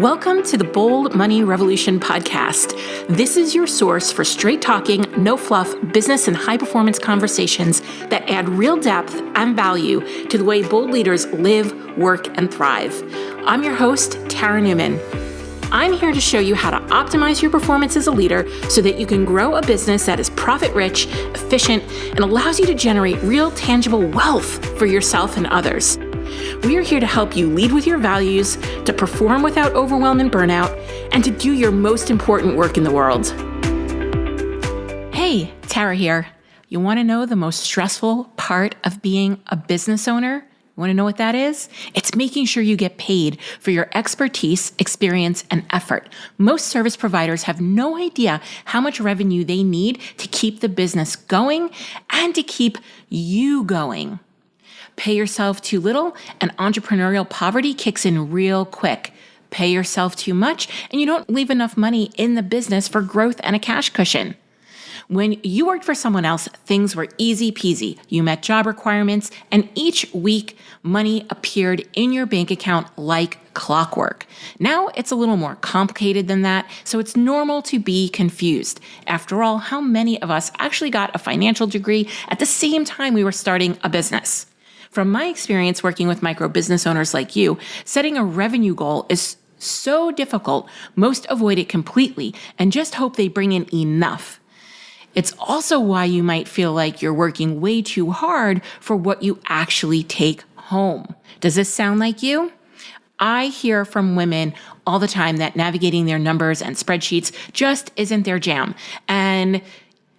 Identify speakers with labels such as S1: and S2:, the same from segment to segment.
S1: Welcome to the Bold Money Revolution podcast. This is your source for straight talking, no fluff, business and high performance conversations that add real depth and value to the way bold leaders live, work, and thrive. I'm your host, Tara Newman. I'm here to show you how to optimize your performance as a leader so that you can grow a business that is profit-rich, efficient, and allows you to generate real, tangible wealth for yourself and others. We are here to help you lead with your values, to perform without overwhelm and burnout, and to do your most important work in the world. Hey, Tara here. You want to know the most stressful part of being a business owner? You want to know what that is? It's making sure you get paid for your expertise, experience, and effort. Most service providers have no idea how much revenue they need to keep the business going and to keep you going. Pay yourself too little, and entrepreneurial poverty kicks in real quick. Pay yourself too much, and you don't leave enough money in the business for growth and a cash cushion. When you worked for someone else, things were easy peasy. You met job requirements, and each week, money appeared in your bank account like clockwork. Now it's a little more complicated than that, so it's normal to be confused. After all, how many of us actually got a financial degree at the same time we were starting a business? From my experience working with micro business owners like you, setting a revenue goal is so difficult, most avoid it completely and just hope they bring in enough. It's also why you might feel like you're working way too hard for what you actually take home. Does this sound like you? I hear from women all the time that navigating their numbers and spreadsheets just isn't their jam, and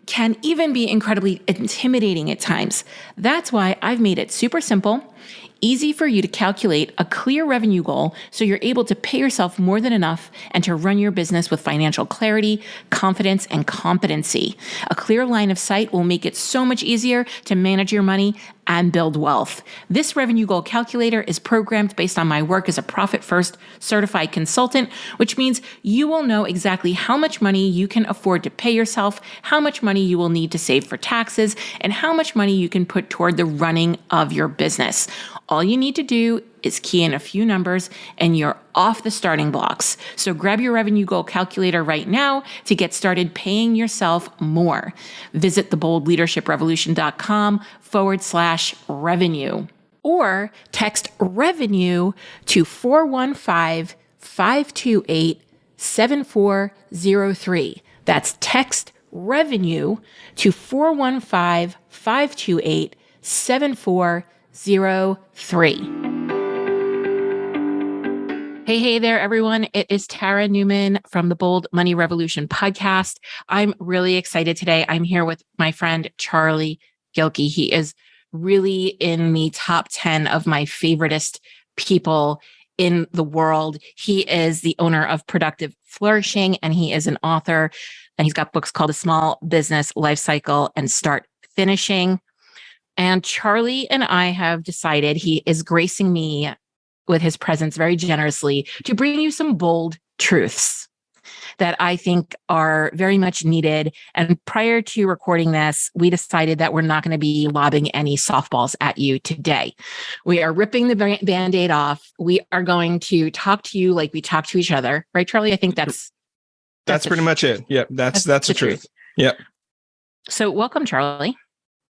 S1: can even be incredibly intimidating at times. That's why I've made it super simple, easy for you to calculate a clear revenue goal so you're able to pay yourself more than enough and to run your business with financial clarity, confidence, and competency. A clear line of sight will make it so much easier to manage your money and build wealth. This revenue goal calculator is programmed based on my work as a Profit First certified consultant, which means you will know exactly how much money you can afford to pay yourself, how much money you will need to save for taxes, and how much money you can put toward the running of your business. All you need to do is key in a few numbers and you're off the starting blocks. So grab your revenue goal calculator right now to get started paying yourself more. Visit theboldleadershiprevolution.com/revenue or text revenue to 415-528-7403. That's text revenue to 415-528-7403. Hey there, everyone. It is Tara Newman from the Bold Money Revolution podcast. I'm really excited today. I'm here with my friend, Charlie Gilkey. He is really in the top 10 of my favoritist people in the world. He is the owner of Productive Flourishing, and he is an author, and he's got books called A Small Business Lifecycle and Start Finishing. And Charlie and I have decided he is gracing me with his presence very generously to bring you some bold truths that I think are very much needed. And prior to recording this, we decided that we're not going to be lobbing any softballs at you today. We are ripping the Band-Aid off. We are going to talk to you like we talk to each other. Right, Charlie? I think that's
S2: pretty much it. Yep. That's the truth. Yep.
S1: So welcome, Charlie.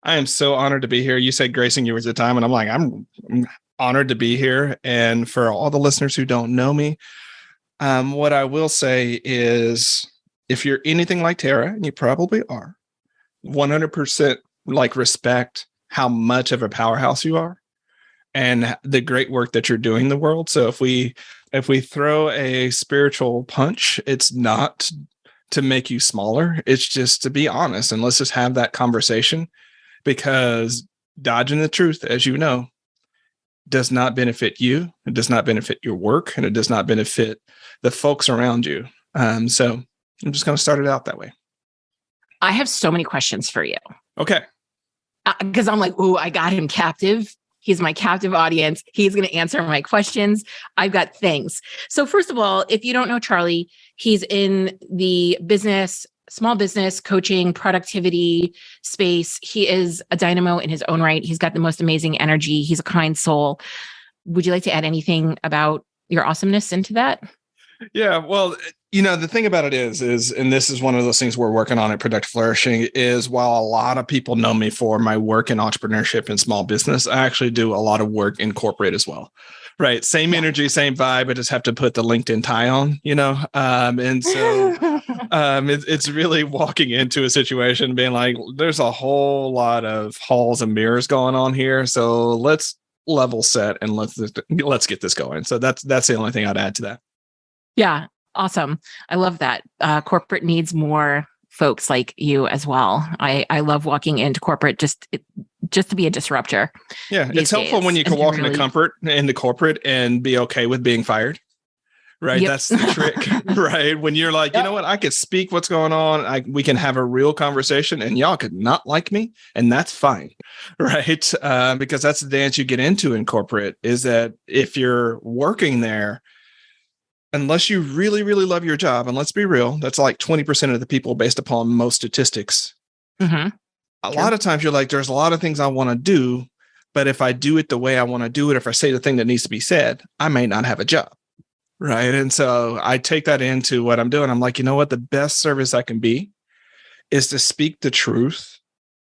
S2: I am so honored to be here. You said gracing you was the time, and I'm like, I'm honored to be here. And for all the listeners who don't know me, what I will say is, if you're anything like Tara, and you probably are, 100% respect how much of a powerhouse you are and the great work that you're doing in the world. So if we throw a spiritual punch, it's not to make you smaller. It's just to be honest, and let's just have that conversation, because dodging the truth, as you know, does not benefit you. It does not benefit your work, and it does not benefit the folks around you. So I'm just going to start it out that way.
S1: I have so many questions for you.
S2: Okay.
S1: Because I'm like, ooh, I got him captive. He's my captive audience. He's going to answer my questions. I've got things. So first of all, if you don't know Charlie, he's in the small business coaching, productivity space. He is a dynamo in his own right. He's got the most amazing energy. He's a kind soul. Would you like to add anything about your awesomeness into that?
S2: Yeah. Well, the thing about it is, and this is one of those things we're working on at Productive Flourishing is while a lot of people know me for my work in entrepreneurship and small business, I actually do a lot of work in corporate as well. Right. Same energy, same vibe. I just have to put the LinkedIn tie on, and so it's really walking into a situation being like, there's a whole lot of halls and mirrors going on here. So let's level set and let's get this going. So that's the only thing I'd add to that.
S1: Yeah, awesome. I love that. Corporate needs more folks like you as well. I love walking into corporate just to be a disruptor.
S2: Yeah, it's helpful when you can walk into corporate and be okay with being fired. Right.
S1: Yep.
S2: That's the trick. Right. When you're like, you know what, I could speak what's going on. We can have a real conversation and y'all could not like me. And that's fine. Right. Because that's the dance you get into in corporate is that if you're working there, unless you really, really love your job, and let's be real, that's like 20% of the people based upon most statistics.
S1: Mm-hmm.
S2: A lot of times you're like, there's a lot of things I want to do, but if I do it the way I want to do it, if I say the thing that needs to be said, I may not have a job. Right. And so I take that into what I'm doing. I'm like, you know what? The best service I can be is to speak the truth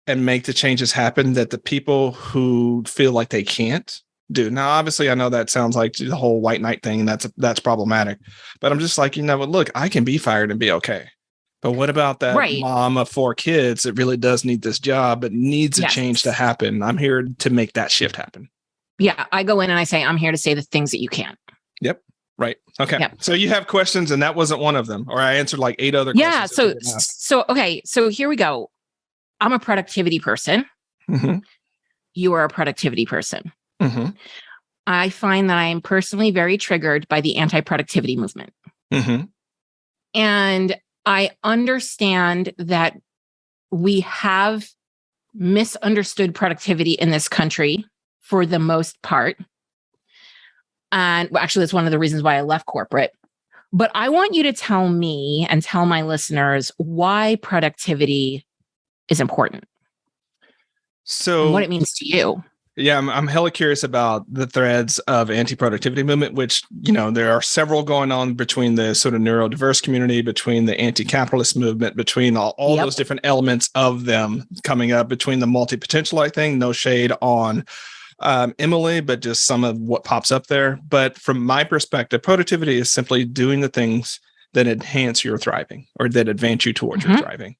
S2: and make the changes happen that the people who feel like they can't do. Now, obviously, I know that sounds like the whole white knight thing. That's problematic. But I'm just like, look, I can be fired and be okay. But what about that mom of 4 kids that really does need this job, but needs a change to happen? I'm here to make that shift happen.
S1: Yeah. I go in and I say, I'm here to say the things that you can't.
S2: Yep. Right. Okay. Yep. So you have questions and that wasn't one of them, or I answered like 8 other questions.
S1: Yeah. Okay. So here we go. I'm a productivity person.
S2: Mm-hmm.
S1: You are a productivity person.
S2: Mm-hmm.
S1: I find that I am personally very triggered by the anti-productivity movement.
S2: Mm-hmm.
S1: And I understand that we have misunderstood productivity in this country for the most part. And actually, that's one of the reasons why I left corporate. But I want you to tell me and tell my why productivity is important.
S2: So
S1: and what it means to you.
S2: Yeah, I'm hella curious about the threads of anti-productivity movement, which, there are several going on between the sort of neurodiverse community, between the anti-capitalist movement, between all those different elements of them coming up, between the multi-potentialite thing, no shade on Emily, but just some of what pops up there. But from my perspective, productivity is simply doing the things that enhance your thriving or that advance you towards your thriving.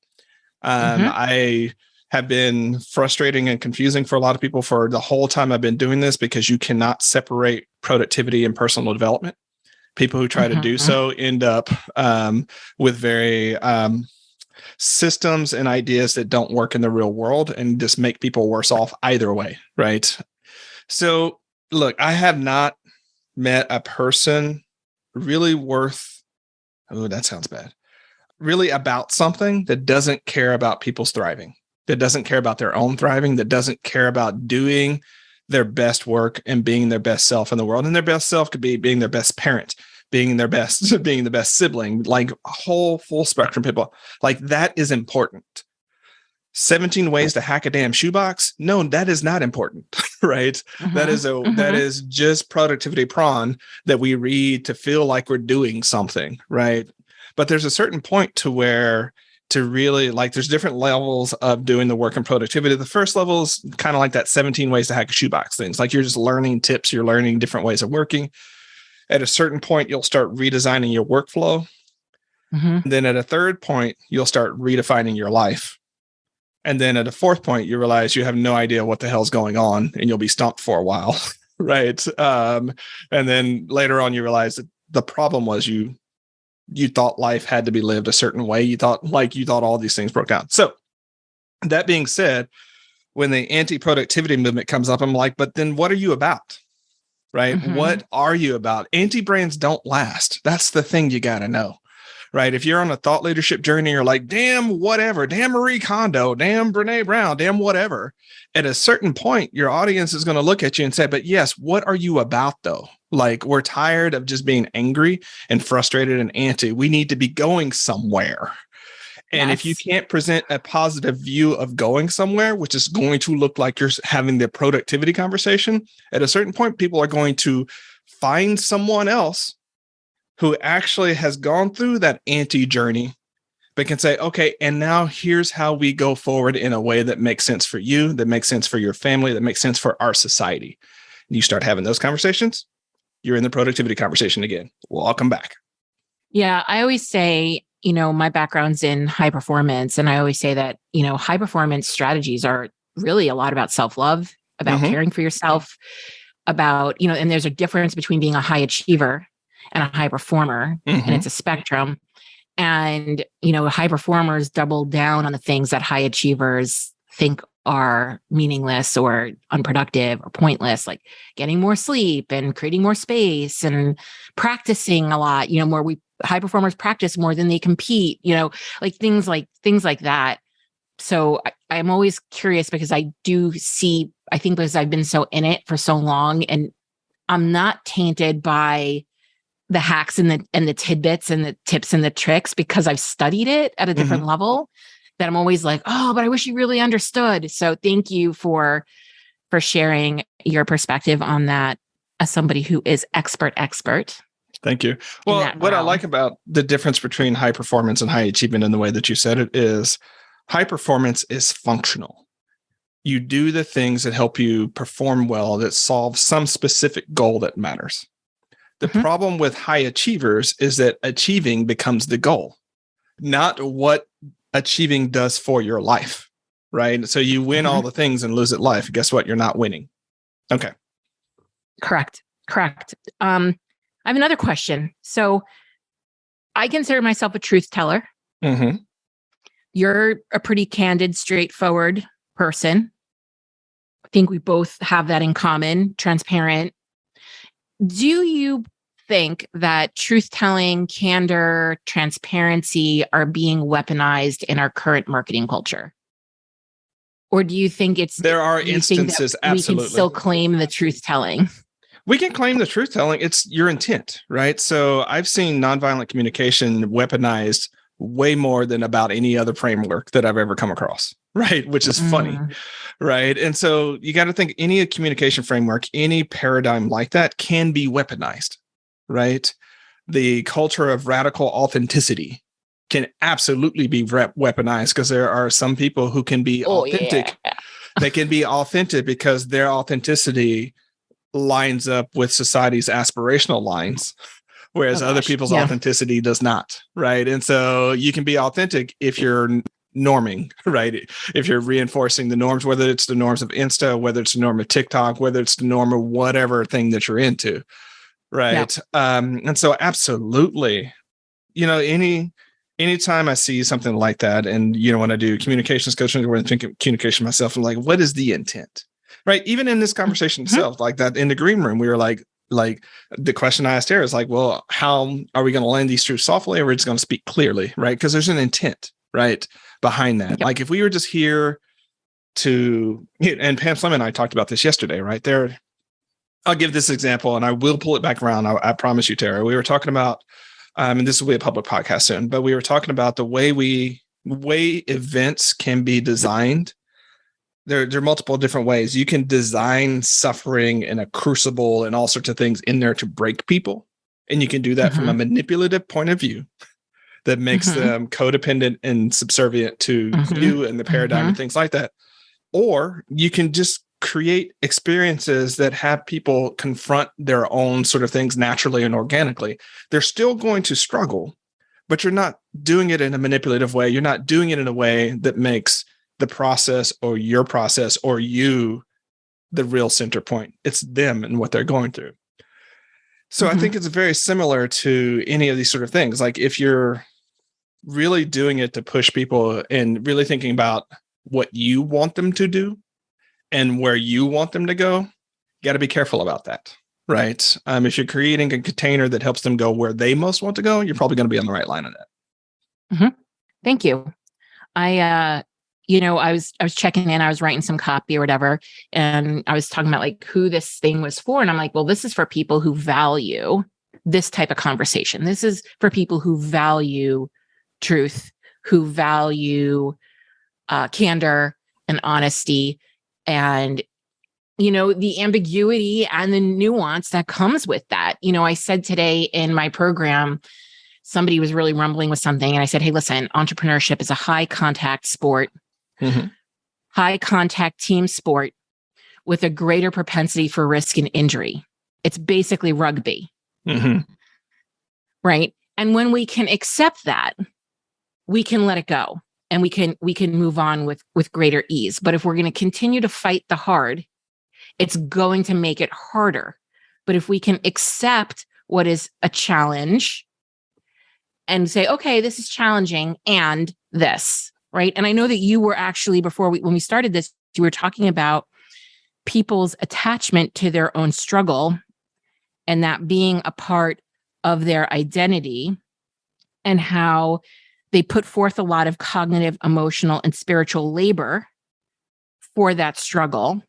S2: I have been frustrating and confusing for a lot of people for the whole time I've been doing this because you cannot separate productivity and personal development. People who try to do so end up with very systems and ideas that don't work in the real world and just make people worse off either way, right? So, look, I have not met a person really that sounds bad, really about something that doesn't care about people's thriving, that doesn't care about their own thriving, that doesn't care about doing their best work and being their best self in the world. And their best self could be being their best parent, being the best sibling, like a whole full spectrum people. Like that is important. 17 ways to hack a damn shoebox. No, that is not important, right? That is just productivity prawn that we read to feel like we're doing something, right? But there's a certain point to where to really there's different levels of doing the work and productivity. The first level is kind of like that 17 ways to hack a shoebox things. Like you're just learning tips, you're learning different ways of working. At a certain point, you'll start redesigning your workflow. Then at a third point, you'll start redefining your life. And then at a fourth point, you realize you have no idea what the hell's going on and you'll be stumped for a while, right? And then later on, you realize that the problem was you thought life had to be lived a certain way. You thought all these things broke down. So that being said, when the anti-productivity movement comes up, I'm like, but then what are you about? Right? What are you about? Anti-brains don't last. That's the thing you got to know. Right. If you're on a thought leadership journey, you're like, damn, whatever, damn Marie Kondo, damn Brene Brown, damn whatever. At a certain point, your audience is going to look at you and say, but yes, what are you about though? Like we're tired of just being angry and frustrated and anti. We need to be going somewhere. And if you can't present a positive view of going somewhere, which is going to look like you're having the productivity conversation, at a certain point, people are going to find someone else who actually has gone through that anti-journey, but can say, okay, and now here's how we go forward in a way that makes sense for you, that makes sense for your family, that makes sense for our society. And you start having those conversations, you're in the productivity conversation again. We'll all come back.
S1: Yeah, I always say, my background's in high performance. And I always say that, high performance strategies are really a lot about self-love, about caring for yourself, about, and there's a difference between being a high achiever and a high performer, and it's a spectrum. And, high performers double down on the things that high achievers think are meaningless or unproductive or pointless, like getting more sleep and creating more space and practicing a lot, high performers practice more than they compete, like things like that. So I'm always curious because I think because I've been so in it for so long, and I'm not tainted by the hacks and the tidbits and the tips and the tricks because I've studied it at a different level, that I'm always like, oh, but I wish you really understood. So thank you for sharing your perspective on that as somebody who is expert.
S2: Thank you. Well, what I like about the difference between high performance and high achievement in the way that you said it is high performance is functional. You do the things that help you perform well, that solve some specific goal that matters. The problem with high achievers is that achieving becomes the goal, not what achieving does for your life, right? So you win all the things and lose at life. Guess what? You're not winning. Okay.
S1: Correct. I have another question. So I consider myself a truth teller. You're a pretty candid, straightforward person. I think we both have that in common, transparent. Do you think that truth-telling, candor, transparency are being weaponized in our current marketing culture? Or do you think
S2: there are instances, absolutely.
S1: We can still claim the truth-telling?
S2: We can claim the truth-telling. It's your intent, right? So I've seen nonviolent communication weaponized way more than about any other framework that I've ever come across, right? Which is funny, right? And so you got to think any communication framework, any paradigm like that can be weaponized, right? The culture of radical authenticity can absolutely be weaponized because there are some people who can be authentic. Yeah. They can be authentic because their authenticity lines up with society's aspirational lines, whereas other people's authenticity does not, right? And so you can be authentic if you're norming, right? If you're reinforcing the norms, whether it's the norms of Insta, whether it's the norm of TikTok, whether it's the norm of whatever thing that you're into, right? And so absolutely, anytime I see something like that, and when I do communications coaching or think communication myself, I'm like, what is the intent? Right. Even in this conversation itself, like that in the green room, we were like the question I asked her is like, well, how are we going to land these truths softly, or we're just going to speak clearly? Right. Because there's an intent, right, behind that. Yep. Like if we were just here and Pam Slim and I talked about this yesterday, right there. I'll give this example and I will pull it back around. I promise you, Tara. We were talking about, and this will be a public podcast soon, but we were talking about the way events can be designed. There are multiple different ways. You can design suffering and a crucible and all sorts of things in there to break people. And you can do that from a manipulative point of view that makes them codependent and subservient to you and the paradigm and things like that. Or you can just create experiences that have people confront their own sort of things naturally and organically. They're still going to struggle, but you're not doing it in a manipulative way. You're not doing it in a way that makes the process or your process or you the real center point. It's them and what they're going through. So I think it's very similar to any of these sort of things. Like if you're really doing it to push people and really thinking about what you want them to do and where you want them to go, you got to be careful about that, right? If you're creating a container that helps them go where they most want to go, you're probably going to be on the right line on that.
S1: Thank you. I was checking in, I was writing some copy or whatever, and I was talking about like who this thing was for. And I'm like, well, this is for people who value this type of conversation. This is for people who value truth, who value candor and honesty. And the ambiguity and the nuance that comes with that. I said today in my program, somebody was really rumbling with something. And I said, hey, listen, entrepreneurship is a high contact sport, high contact team sport with a greater propensity for risk and injury. It's basically rugby. Right. And when we can accept that, we can let it go and we can move on with greater ease. But if we're going to continue to fight the hard, it's going to make it harder. But if we can accept what is a challenge and say, okay, this is challenging and this, right? And I know that you were actually, when we started this, you were talking about people's attachment to their own struggle and that being a part of their identity and how they put forth a lot of cognitive, emotional, and spiritual labor for that struggle.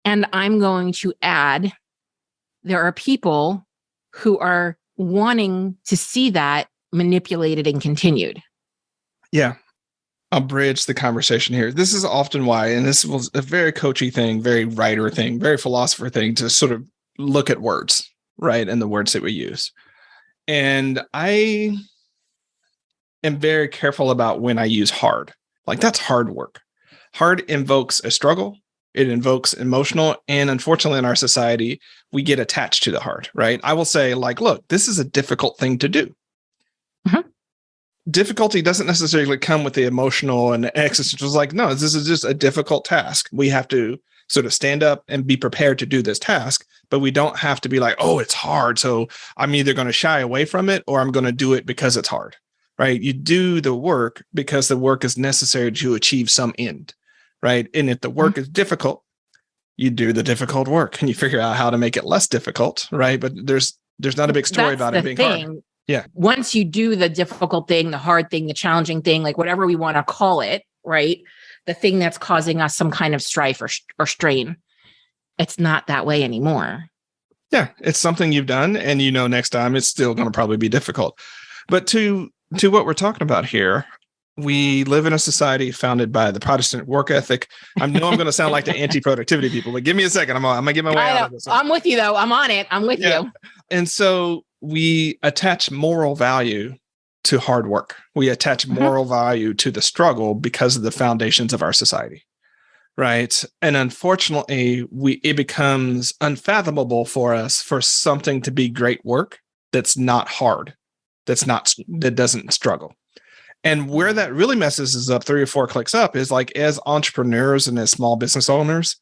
S1: And I'm going to add, there are people who are wanting to see that manipulated and continued.
S2: Yeah. I'll bridge the conversation here. This is often why, and this was a very coachy thing, very writer thing, very philosopher thing to sort of look at words, right? And the words that we use. And I am very careful about when I use hard. Like, that's hard work. Hard invokes a struggle. It invokes emotional. And unfortunately, in our society, we get attached to the hard, right? I will say, like, look, this is a difficult thing to do. Difficulty doesn't necessarily come with the emotional and existential. It's like, no, this is just a difficult task. We have to sort of stand up and be prepared to do this task, but we don't have to be like, oh, it's hard, so I'm either going to shy away from it or I'm going to do it because it's hard, right? You do the work because the work is necessary to achieve some end, right? And if the work is difficult, you do the difficult work and you figure out how to make it less difficult, right? But there's not a big story about it being hard. Yeah.
S1: Once you do the difficult thing, the hard thing, the challenging thing, like whatever we want to call it, right? The thing that's causing us some kind of strife or strain, it's not that way anymore.
S2: Yeah. It's something you've done. And next time it's still going to probably be difficult. But to what we're talking about here, we live in a society founded by the Protestant work ethic. I know I'm going to sound like the anti-productivity people, but give me a second. I'm going to get my way out of this one.
S1: I'm with you, though. I'm on it. I'm with you.
S2: And so we attach moral value to hard work. We attach moral value to the struggle because of the foundations of our society, right? And unfortunately, it becomes unfathomable for us for something to be great work that's not hard, that doesn't struggle. And where that really messes us up 3 or 4 clicks up is like, as entrepreneurs and as small business owners,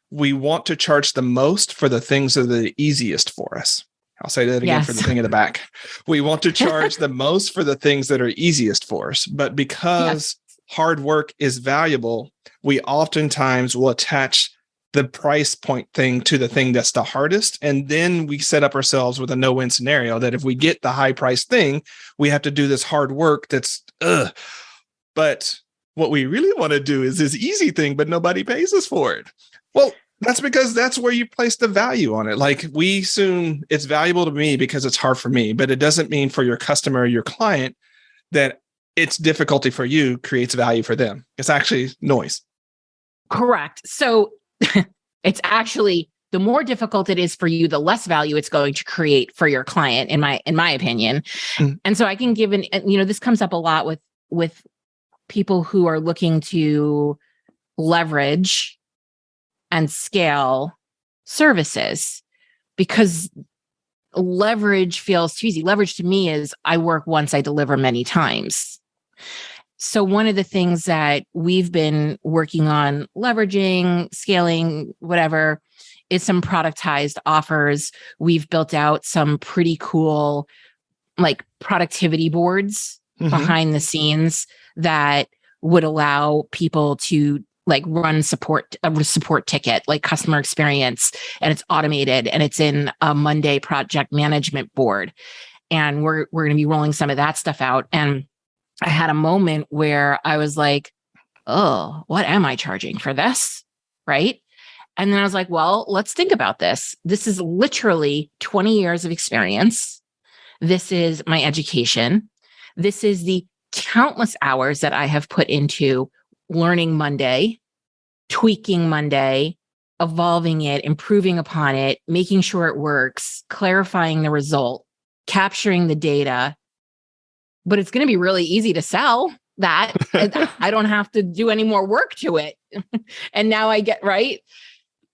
S2: we want to charge the most for the things that are the easiest for us. I'll say that again for the thing in the back. We want to charge the most for the things that are easiest for us. But because hard work is valuable, we oftentimes will attach the price point thing to the thing that's the hardest. And then we set up ourselves with a no-win scenario that if we get the high price thing, we have to do this hard work that's, But what we really want to do is this easy thing, but nobody pays us for it. Well, that's because that's where you place the value on it. Like, we assume it's valuable to me because it's hard for me, but it doesn't mean for your customer or your client that it's difficulty for you creates value for them. It's actually noise. Correct.
S1: So it's actually, the more difficult it is for you, the less value it's going to create for your client, in my opinion. And so I can give this comes up a lot with people who are looking to leverage and scale services, because leverage feels too easy. Leverage to me is I work once, I deliver many times. So one of the things that we've been working on leveraging, scaling, whatever, is some productized offers. We've built out some pretty cool like productivity boards behind the scenes that would allow people to like run a support ticket, like customer experience, and it's automated and it's in a Monday project management board. And we're going to be rolling some of that stuff out. And I had a moment where I was like, oh, what am I charging for this? Right. And then I was like, well, let's think about this. This is literally 20 years of experience. This is my education. This is the countless hours that I have put into learning Monday, tweaking Monday, evolving it, improving upon it, making sure it works, clarifying the result, capturing the data. But it's going to be really easy to sell that. I don't have to do any more work to it. And now I get right.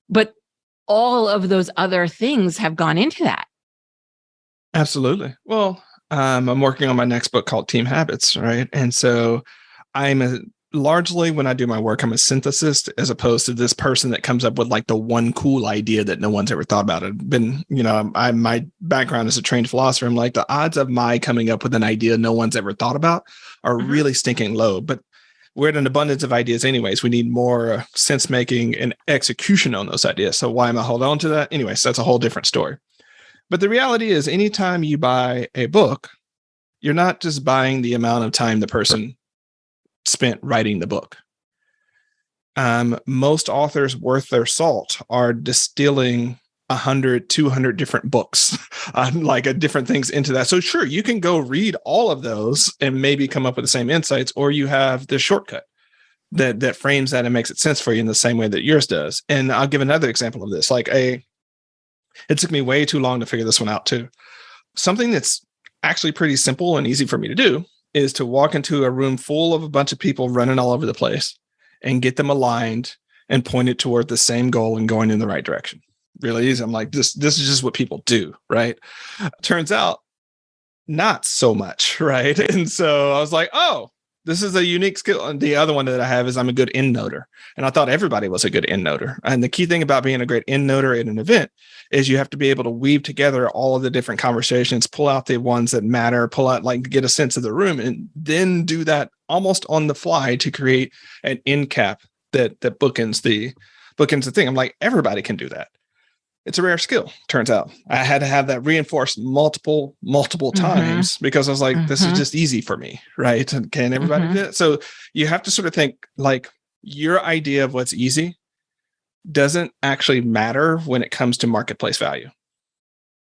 S1: But all of those other things have gone into that.
S2: Absolutely. Well, I'm working on my next book called Team Habits, right? And so largely when I do my work, I'm a synthesist as opposed to this person that comes up with like the one cool idea that no one's ever thought about. I've been, my background as a trained philosopher. I'm like, the odds of my coming up with an idea no one's ever thought about are really stinking low. But we're at an abundance of ideas anyways. We need more sense making and execution on those ideas. So why am I holding on to that? Anyways, that's a whole different story. But the reality is anytime you buy a book, you're not just buying the amount of time the person spent writing the book. Most authors worth their salt are distilling 100, 200 different books, different things into that. So sure, you can go read all of those and maybe come up with the same insights, or you have the shortcut that frames that and makes it sense for you in the same way that yours does. And I'll give another example of this. It took me way too long to figure this one out too. Something that's actually pretty simple and easy for me to do is to walk into a room full of a bunch of people running all over the place and get them aligned and pointed toward the same goal and going in the right direction. Really easy. I'm like, this is just what people do, right? Turns out not so much, right? And so I was like, oh, this is a unique skill. And the other one that I have is I'm a good end noter. And I thought everybody was a good end noter. And the key thing about being a great end noter at an event is you have to be able to weave together all of the different conversations, pull out the ones that matter, pull out, get a sense of the room, and then do that almost on the fly to create an end cap that bookends the thing. I'm like, everybody can do that. It's a rare skill, turns out. I had to have that reinforced multiple times because I was like, this is just easy for me, right? And can everybody do it? So you have to sort of think like your idea of what's easy doesn't actually matter when it comes to marketplace value,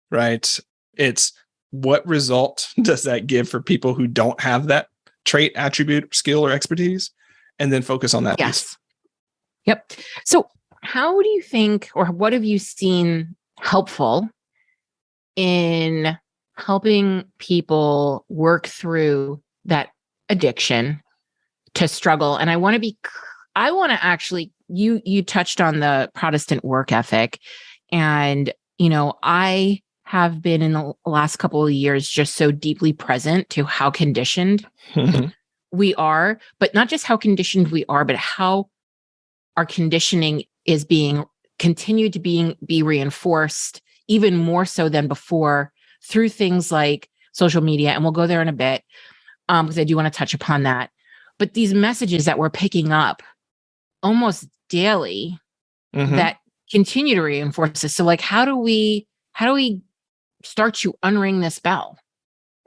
S2: right? It's what result does that give for people who don't have that trait, attribute, skill, or expertise, and then focus on that.
S1: Yes. Yep. So how do you think, or what have you seen helpful in helping people work through that addiction to struggle? And I want to actually, you touched on the Protestant work ethic. And, I have been in the last couple of years just so deeply present to how conditioned we are, but not just how conditioned we are, but how our conditioning is being continued to be reinforced even more so than before through things like social media. And we'll go there in a bit because I do want to touch upon that. But these messages that we're picking up almost daily that continue to reinforce this. So how do we start to unring this bell?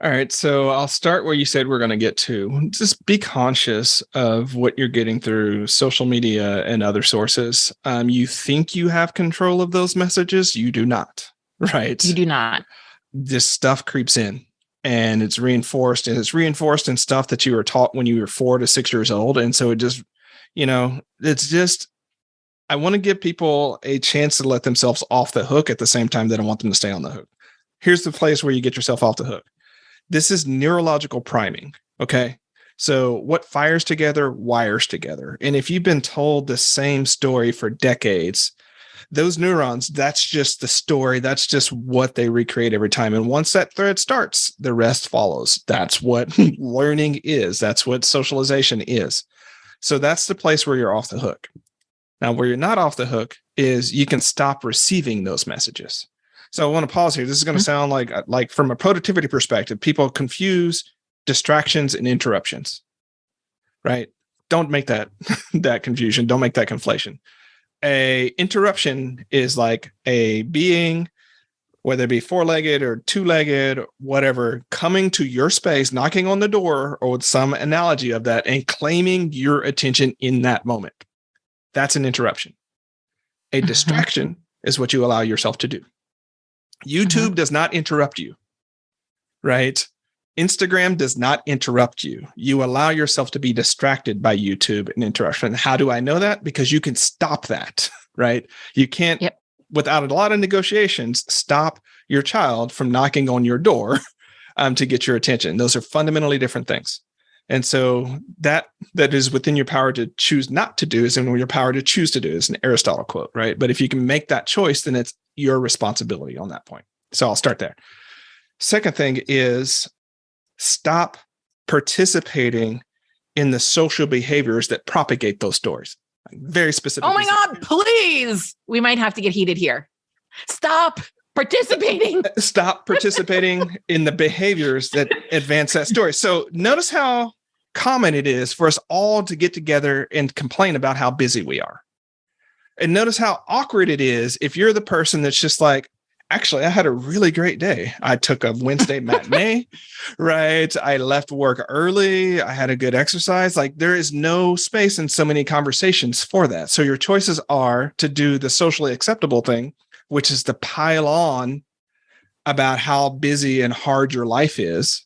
S2: All right. So I'll start where you said we're going to get to. Just be conscious of what you're getting through social media and other sources. You think you have control of those messages. You do not, right? You
S1: do not.
S2: This stuff creeps in and it's reinforced, and it's reinforced in stuff that you were taught when you were 4 to 6 years old. And so it just, it's just, I want to give people a chance to let themselves off the hook at the same time that I want them to stay on the hook. Here's the place where you get yourself off the hook. This is neurological priming, okay? So what fires together, wires together. And if you've been told the same story for decades, those neurons, that's just the story. That's just what they recreate every time. And once that thread starts, the rest follows. That's what learning is. That's what socialization is. So that's the place where you're off the hook. Now, where you're not off the hook is you can stop receiving those messages. So I want to pause here. This is going to sound like from a productivity perspective, people confuse distractions and interruptions, right? Don't make that confusion. Don't make that conflation. A interruption is like a being, whether it be 4-legged or 2-legged, whatever, coming to your space, knocking on the door, or with some analogy of that, and claiming your attention in that moment. That's an interruption. A distraction is what you allow yourself to do. YouTube does not interrupt you, right? Instagram does not interrupt you. You allow yourself to be distracted by YouTube and interruption. How do I know that? Because you can stop that. right? You can't,
S1: Yep.
S2: without a lot of negotiations, stop your child from knocking on your door to get your attention. Those are fundamentally different things. And so that is within your power to choose not to do is in your power to choose to do is an Aristotle quote, right? But if you can make that choice, then it's your responsibility on that point. So I'll start there. Second thing is stop participating in the social behaviors that propagate those stories. Very specific.
S1: Oh my God, please. We might have to get heated here. Stop participating.
S2: Stop participating in the behaviors that advance that story. So notice how common it is for us all to get together and complain about how busy we are. And notice how awkward it is if you're the person that's just like, actually, I had a really great day. I took a Wednesday matinee, right? I left work early. I had a good exercise. Like there is no space in so many conversations for that. So your choices are to do the socially acceptable thing, which is to pile on about how busy and hard your life is,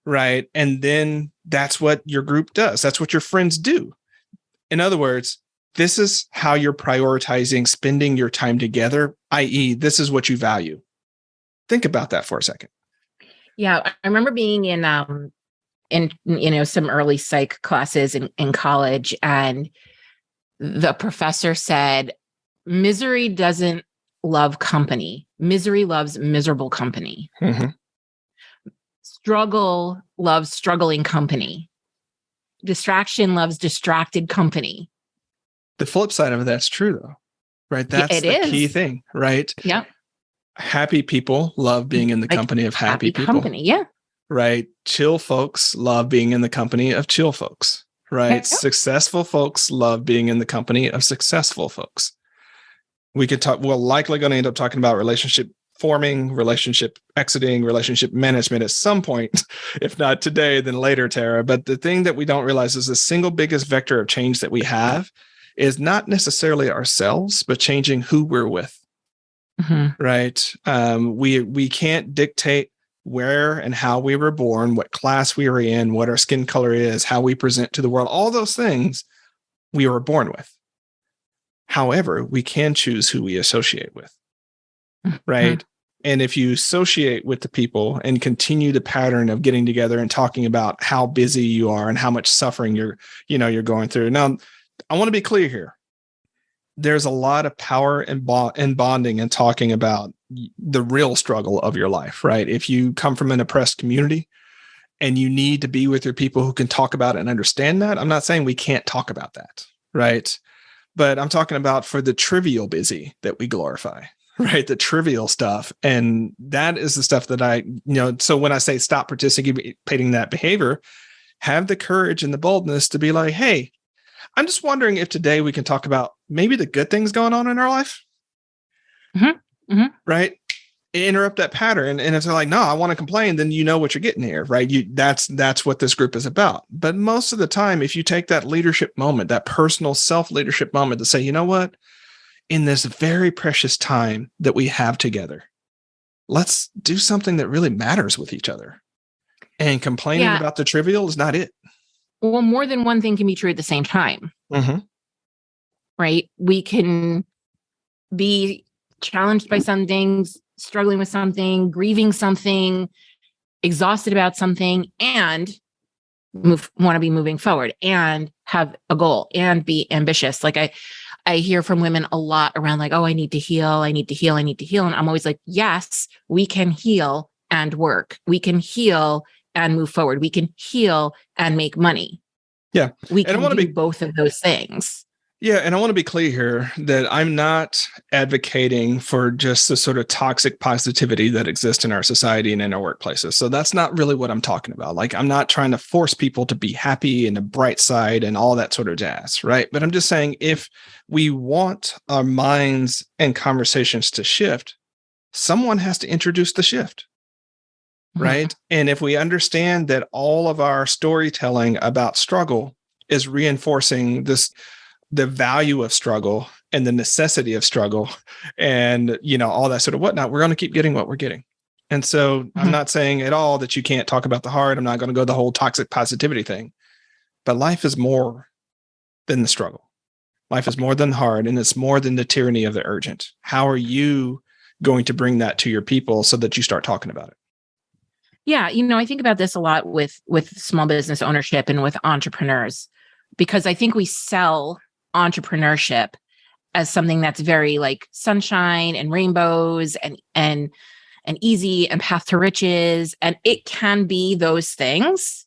S2: right? And then that's what your group does. That's what your friends do. In other words, this is how you're prioritizing spending your time together, i.e., this is what you value. Think about that for a second.
S1: Yeah, I remember being in some early psych classes in college, and the professor said, "Misery doesn't love company. Misery loves miserable company.
S2: Mm-hmm.
S1: Struggle loves struggling company. Distraction loves distracted company."
S2: The flip side of that's true, though, right? That's the key thing, right?
S1: Yeah.
S2: Happy people love being in the company of happy people.
S1: Company, yeah.
S2: Right? Chill folks love being in the company of chill folks, right?
S1: Yeah.
S2: Successful folks love being in the company of successful folks. We're likely going to end up talking about relationship forming, relationship exiting, relationship management at some point, if not today, then later, Tara. But the thing that we don't realize is the single biggest vector of change that we have is not necessarily ourselves, but changing who we're with, right? We can't dictate where and how we were born, what class we were in, what our skin color is, how we present to the world, all those things we were born with. However, we can choose who we associate with, right? And if you associate with the people and continue the pattern of getting together and talking about how busy you are and how much suffering you're going through. Now, I want to be clear here. There's a lot of power and bonding and talking about the real struggle of your life, right? If you come from an oppressed community and you need to be with your people who can talk about it and understand that, I'm not saying we can't talk about that, right? But I'm talking about for the trivial busy that we glorify, right? The trivial stuff. And that is the stuff that so when I say stop participating in that behavior, have the courage and the boldness to be like, hey, I'm just wondering if today we can talk about maybe the good things going on in our life, right? Interrupt that pattern. And if they're like, no, I want to complain, then you know what you're getting here, right? That's what this group is about. But most of the time, if you take that leadership moment, that personal self-leadership moment to say, you know what, in this very precious time that we have together, let's do something that really matters with each other. And complaining about the trivial is not it.
S1: Well, more than one thing can be true at the same time, right? We can be challenged by some things, struggling with something, grieving something, exhausted about something, and want to be moving forward and have a goal and be ambitious. Like I hear from women a lot around like, oh, I need to heal. I need to heal. I need to heal. And I'm always like, yes, we can heal and work. We can heal and move forward. We can heal and make money.
S2: Yeah.
S1: We can do both of those things.
S2: Yeah. And I want to be clear here that I'm not advocating for just the sort of toxic positivity that exists in our society and in our workplaces. So that's not really what I'm talking about. Like, I'm not trying to force people to be happy and the bright side and all that sort of jazz, right? But I'm just saying, if we want our minds and conversations to shift, someone has to introduce the shift. Right. And if we understand that all of our storytelling about struggle is reinforcing the value of struggle and the necessity of struggle and, all that sort of whatnot, we're going to keep getting what we're getting. And so I'm not saying at all that you can't talk about the hard. I'm not going to go the whole toxic positivity thing, but life is more than the struggle. Life is more than hard, and it's more than the tyranny of the urgent. How are you going to bring that to your people so that you start talking about it?
S1: Yeah, I think about this a lot with small business ownership and with entrepreneurs, because I think we sell entrepreneurship as something that's very like sunshine and rainbows and easy and path to riches, and it can be those things.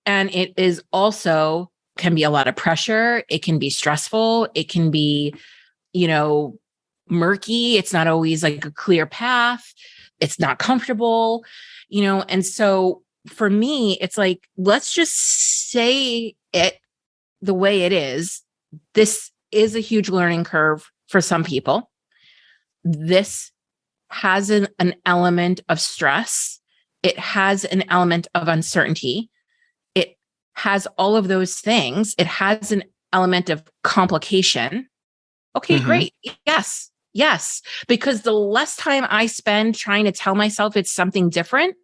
S1: And it is also can be a lot of pressure. It can be stressful. It can be, murky. It's not always like a clear path. It's not comfortable, and so for me, it's like, let's just say it the way it is. This is a huge learning curve for some people. This has an element of stress. It has an element of uncertainty. It has all of those things. It has an element of complication. Okay, great. Yes. Because the less time I spend trying to tell myself it's something different,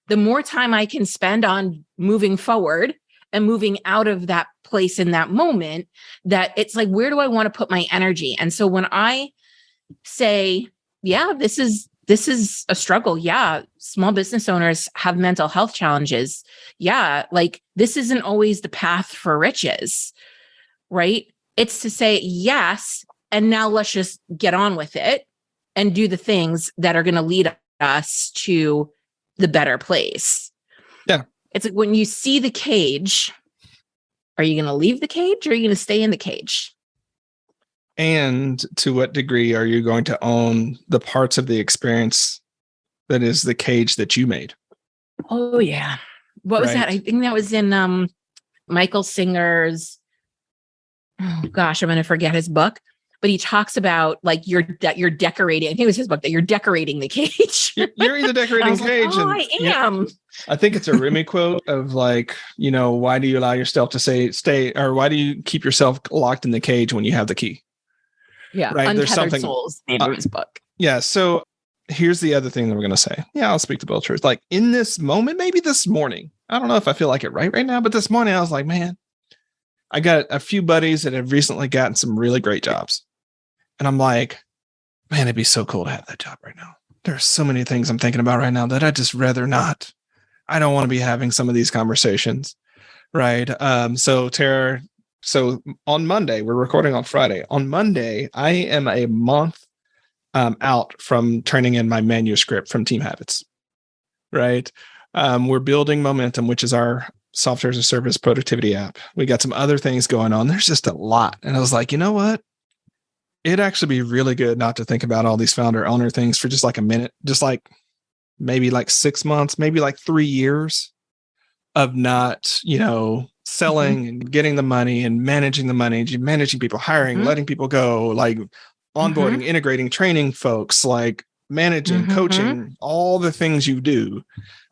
S1: the more time I can spend on moving forward and moving out of that place in that moment, that it's like, where do I want to put my energy? And so when I say, yeah, this is a struggle. Yeah, small business owners have mental health challenges. Yeah, like this isn't always the path for riches, right? It's to say yes, and now let's just get on with it and do the things that are going to lead us to the better place.
S2: Yeah.
S1: It's like when you see the cage, are you going to leave the cage or are you going to stay in the cage?
S2: And to what degree are you going to own the parts of the experience that is the cage that you made?
S1: Oh, yeah. What was that? I think that was in Michael Singer's, oh gosh, I'm going to forget his book, but he talks about like you're decorating. I think it was his book, that you're decorating the cage.
S2: You're either decorating the cage.
S1: Like, I am.
S2: I think it's a Rumi quote of like, why do you allow yourself to stay, or why do you keep yourself locked in the cage when you have the key?
S1: Yeah.
S2: Right.
S1: Untethered
S2: There's something.
S1: Souls, name of his book.
S2: Yeah. So here's the other thing that we're going to say. Yeah, I'll speak to both truths. Like in this moment, maybe this morning, I don't know if I feel like it right now, but this morning I was like, man, I got a few buddies that have recently gotten some really great jobs. And I'm like, man, it'd be so cool to have that job right now. There's so many things I'm thinking about right now that I'd just rather not. I don't want to be having some of these conversations. Right. So Tara, on Monday, we're recording on Friday. On Monday, I am a month out from turning in my manuscript from Team Habits. Right. We're building Momentum, which is our software as a service productivity app. We got some other things going on. There's just a lot. And I was like, you know what? It'd actually be really good not to think about all these founder owner things for just like a minute, just like maybe like 6 months, maybe like 3 years of not, selling and getting the money and managing the money, managing people, hiring, letting people go, like onboarding, integrating, training folks, like managing, coaching, all the things you do.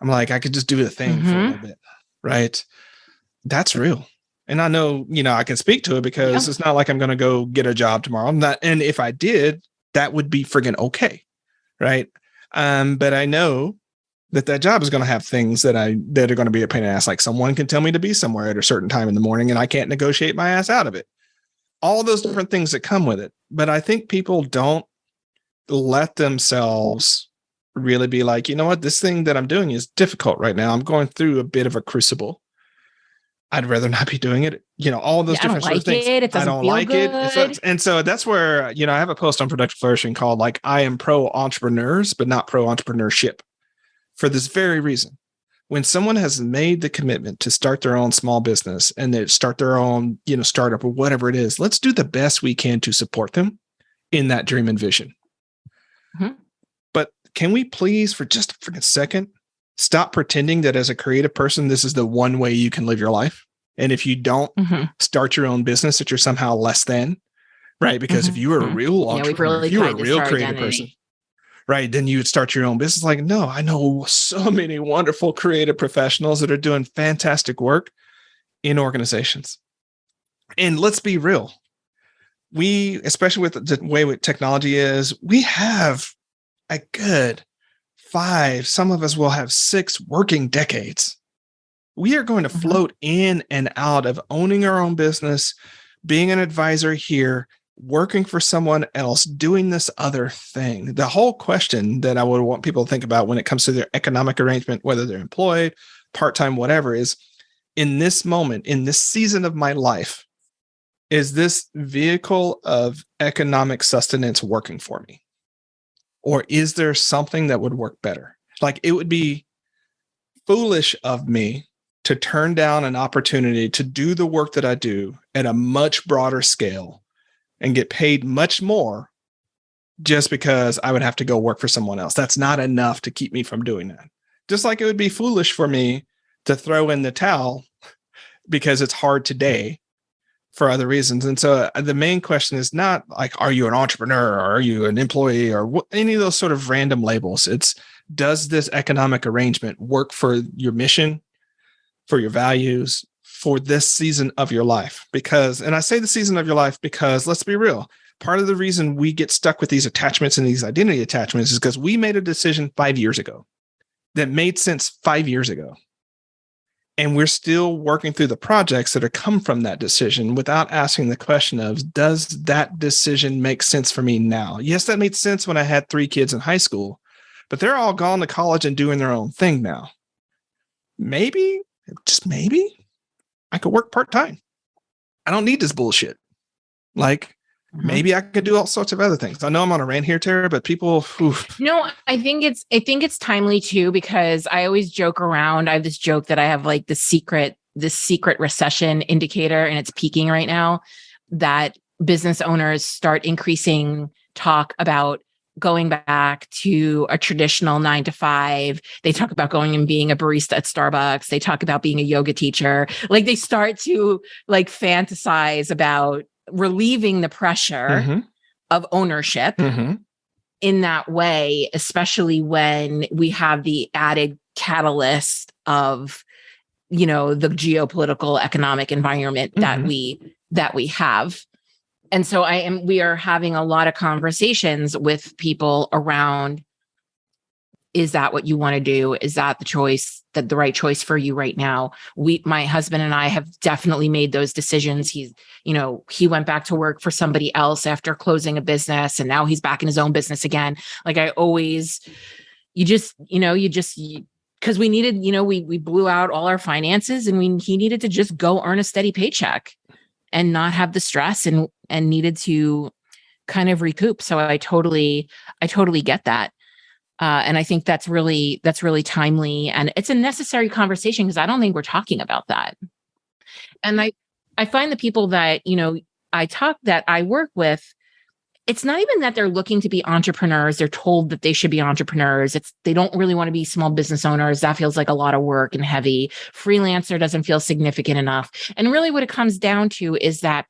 S2: I'm like, I could just do the thing for a little bit. Right. That's real. And I know, I can speak to it because it's not like I'm going to go get a job tomorrow. I'm not. And if I did, that would be friggin' okay. Right. But I know that job is going to have things that are going to be a pain in the ass. Like someone can tell me to be somewhere at a certain time in the morning and I can't negotiate my ass out of it. All those different things that come with it. But I think people don't let themselves really be like, you know what, this thing that I'm doing is difficult right now. I'm going through a bit of a crucible. I'd rather not be doing it. All those different sort of things.
S1: I don't like it.
S2: And so that's where, I have a post on Productive Flourishing called like, I am pro entrepreneurs, but not pro entrepreneurship. For this very reason, when someone has made the commitment to start their own small business and they start their own, startup or whatever it is, let's do the best we can to support them in that dream and vision. But can we please, for just a freaking second, stop pretending that as a creative person, this is the one way you can live your life. And if you don't start your own business, that you're somehow less than, right? Because if you were a real entrepreneur, if you were a real creative person, right, then you would start your own business. Like, no, I know so many wonderful creative professionals that are doing fantastic work in organizations. And let's be real. We, especially with the way technology is, we have a good 5, some of us will have 6 working decades. We are going to float in and out of owning our own business, being an advisor here, working for someone else, doing this other thing. The whole question that I would want people to think about when it comes to their economic arrangement, whether they're employed, part-time, whatever, is in this moment, in this season of my life, is this vehicle of economic sustenance working for me? Or is there something that would work better? Like, it would be foolish of me to turn down an opportunity to do the work that I do at a much broader scale and get paid much more just because I would have to go work for someone else. That's not enough to keep me from doing that. Just like it would be foolish for me to throw in the towel because it's hard today for other reasons. And so the main question is not like, are you an entrepreneur or are you an employee or any of those sort of random labels? It's, does this economic arrangement work for your mission, for your values, for this season of your life? Because, and I say the season of your life because let's be real, part of the reason we get stuck with these attachments and these identity attachments is because we made a decision 5 years ago that made sense 5 years ago. And we're still working through the projects that are come from that decision without asking the question of, does that decision make sense for me now? Yes, that made sense when I had 3 kids in high school, but they're all gone to college and doing their own thing now. Maybe, just maybe, I could work part-time. I don't need this bullshit. Like, maybe I could do all sorts of other things. I know I'm on a rant here, Tara, but people, oof.
S1: No, I think it's timely too, because I always joke around. I have this joke that I have like the secret recession indicator, and it's peaking right now, that business owners start increasing talk about going back to a traditional 9 to 5. They talk about going and being a barista at Starbucks. They talk about being a yoga teacher. Like, they start to like fantasize about relieving the pressure of ownership in that way, especially when we have the added catalyst of, you know, the geopolitical economic environment that we have. And so we are having a lot of conversations with people around, is that what you want to do? Is that the right choice for you right now? My husband and I have definitely made those decisions. He went back to work for somebody else after closing a business, and now he's back in his own business again. Like, because we needed, we blew out all our finances, and he needed to just go earn a steady paycheck and not have the stress, and needed to kind of recoup. So I totally get that. And I think that's really timely, and it's a necessary conversation, because I don't think we're talking about that. And I find the people that, that I work with, it's not even that they're looking to be entrepreneurs. They're told that they should be entrepreneurs. They don't really want to be small business owners. That feels like a lot of work and heavy. Freelancer doesn't feel significant enough. And really what it comes down to is that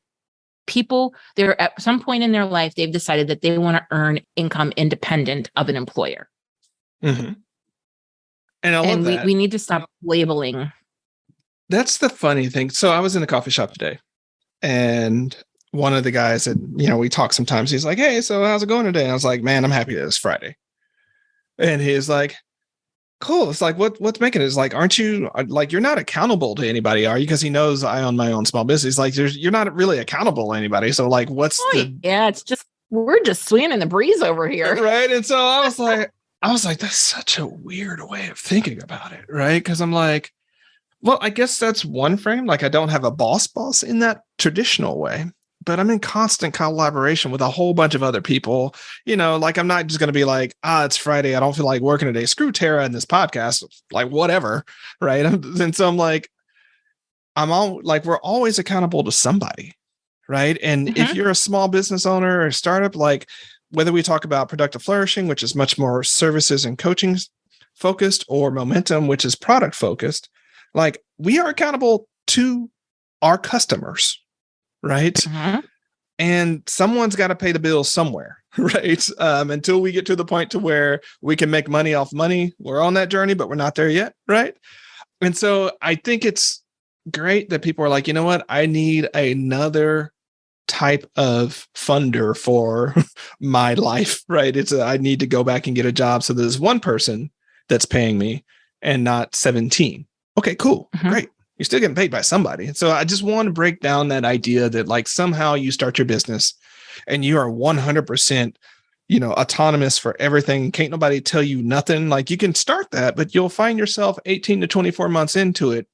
S1: people, they're at some point in their life, they've decided that they want to earn income independent of an employer.
S2: And I love that.
S1: We need to stop labeling.
S2: That's the funny thing. So I was in a coffee shop today, and one of the guys that, we talk sometimes, he's like, "Hey, so how's it going today?" And I was like, "Man, I'm happy that it's Friday." And he's like, "Cool." It's like, what's making it? It's like, aren't you, like, you're not accountable to anybody, are you? Because he knows I own my own small business. Like, you're not really accountable to anybody. So like,
S1: yeah, it's just, we're just swinging in the breeze over here.
S2: Right. And so I was like, that's such a weird way of thinking about it. Right. Because I'm like, well, I guess that's one frame. Like, I don't have a boss in that traditional way, but I'm in constant collaboration with a whole bunch of other people. Like, I'm not just going to be like, it's Friday, I don't feel like working today. Screw Tara and this podcast, like, whatever. Right. And so I'm like, we're always accountable to somebody. Right. And if you're a small business owner or a startup, like, whether we talk about Productive Flourishing, which is much more services and coaching focused, or Momentum, which is product focused, like, we are accountable to our customers, right? And someone's got to pay the bills somewhere, right? Until we get to the point to where we can make money off money, we're on that journey, but we're not there yet, right? And so I think it's great that people are like, you know what? I need another type of funder for my life, right? I need to go back and get a job so there's one person that's paying me and not 17. Okay, cool. Great. you're still getting paid by somebody. And so I just want to break down that idea that like somehow you start your business and you are 100%, autonomous for everything. Can't nobody tell you nothing. Like you can start that, but you'll find yourself 18 to 24 months into it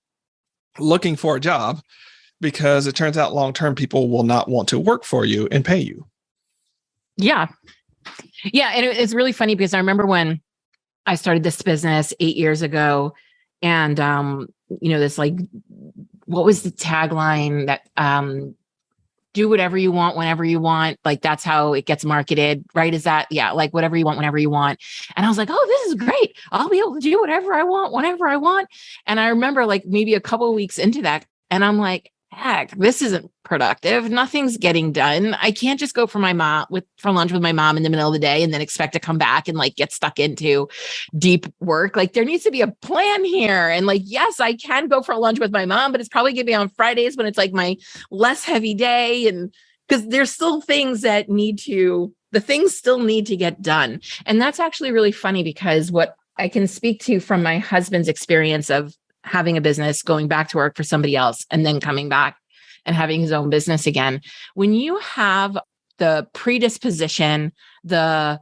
S2: looking for a job because it turns out long-term people will not want to work for you and pay you.
S1: Yeah. Yeah. And it's really funny because I remember when I started this business 8 years ago and, this like, what was the tagline that, do whatever you want, whenever you want. Like that's how it gets marketed, right? Is that, yeah, like whatever you want, whenever you want. And I was like, oh, this is great. I'll be able to do whatever I want, whenever I want. And I remember like maybe a couple of weeks into that, and I'm like, heck, this isn't productive. Nothing's getting done. I can't just go for lunch with my mom in the middle of the day and then expect to come back and like get stuck into deep work. Like there needs to be a plan here. And like, yes, I can go for lunch with my mom, but it's probably going to be on Fridays when it's like my less heavy day. And because there's still things the things still need to get done. And that's actually really funny because what I can speak to from my husband's experience of having a business, going back to work for somebody else, and then coming back and having his own business again. When you have the predisposition, the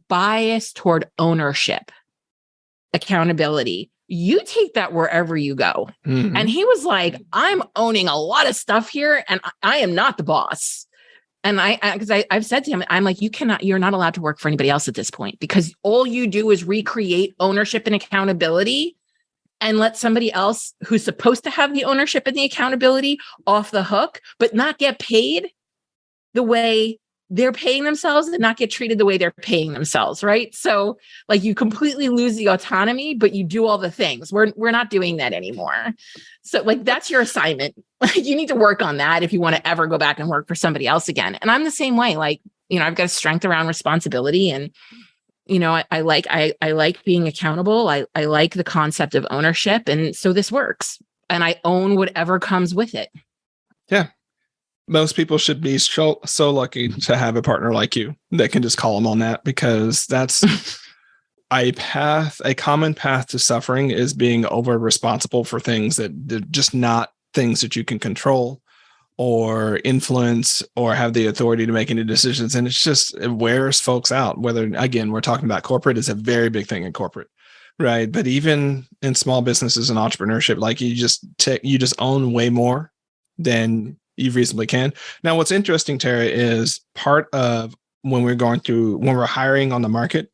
S1: bias toward ownership, accountability, you take that wherever you go. Mm-hmm. And he was like, I'm owning a lot of stuff here and I am not the boss. And I've said to him, I'm like, you're not allowed to work for anybody else at this point because all you do is recreate ownership and accountability and let somebody else who's supposed to have the ownership and the accountability off the hook, but not get paid the way they're paying themselves and not get treated the way they're paying themselves, right? So like you completely lose the autonomy, but you do all the things. We're not doing that anymore. So like that's your assignment. You need to work on that if you want to ever go back and work for somebody else again. And I'm the same way. Like, I've got a strength around responsibility and I like being accountable. I like the concept of ownership. And so this works. And I own whatever comes with it.
S2: Yeah. Most people should be so lucky to have a partner like you that can just call them on that because that's a common path to suffering is being over responsible for things that they're just not things that you can control or influence or have the authority to make any decisions. And it wears folks out. Whether, again, we're talking about corporate is a very big thing in corporate, right? But even in small businesses and entrepreneurship, like you just own way more than you reasonably can. Now, what's interesting, Tara, is part of when we're hiring on the market,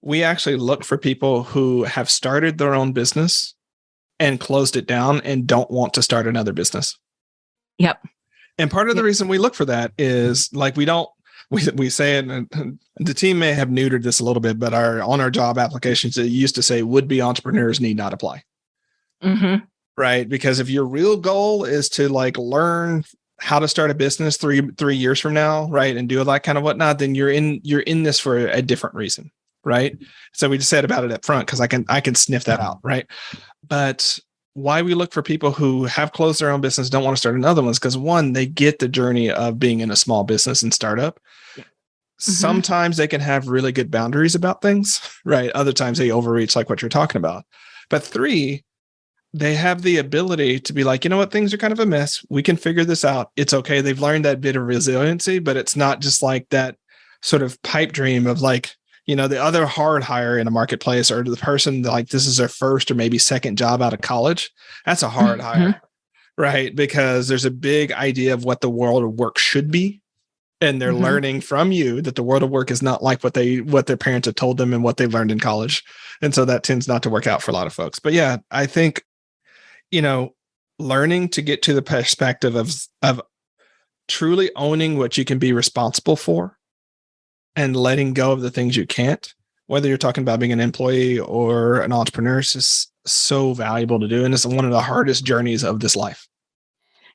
S2: we actually look for people who have started their own business and closed it down and don't want to start another business.
S1: Yep.
S2: And part of the reason we look for that is like we say it, and the team may have neutered this a little bit, but on our job applications, it used to say would-be entrepreneurs need not apply. Mm-hmm. Right? Because if your real goal is to like learn how to start a business three years from now, right, and do all that kind of whatnot, then you're in this for a different reason, right? So we just said about it up front because I can sniff that out, right? But why we look for people who have closed their own business, don't want to start another one is because one, they get the journey of being in a small business and startup. Yeah. Mm-hmm. Sometimes they can have really good boundaries about things, right? Other times they overreach like what you're talking about. But three, they have the ability to be like, you know what, things are kind of a mess. We can figure this out. It's okay. They've learned that bit of resiliency, but it's not just like that sort of pipe dream of like, the other hard hire in a marketplace or the person that like this is their first or maybe second job out of college. That's a hard hire, right? Because there's a big idea of what the world of work should be. And they're learning from you that the world of work is not like what their parents have told them and what they learned in college. And so that tends not to work out for a lot of folks. But yeah, I think, learning to get to the perspective of truly owning what you can be responsible for and letting go of the things you can't, whether you're talking about being an employee or an entrepreneur, is just so valuable to do. And it's one of the hardest journeys of this life.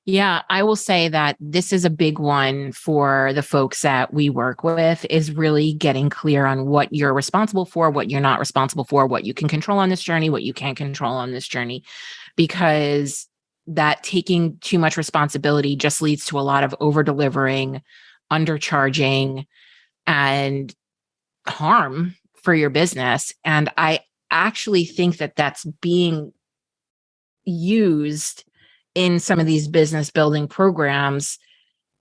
S1: Yeah, I will say that this is a big one for the folks that we work with is really getting clear on what you're responsible for, what you're not responsible for, what you can control on this journey, what you can't control on this journey, because that taking too much responsibility just leads to a lot of over-delivering, undercharging, and harm for your business. And I actually think that that's being, used in some of these business building programs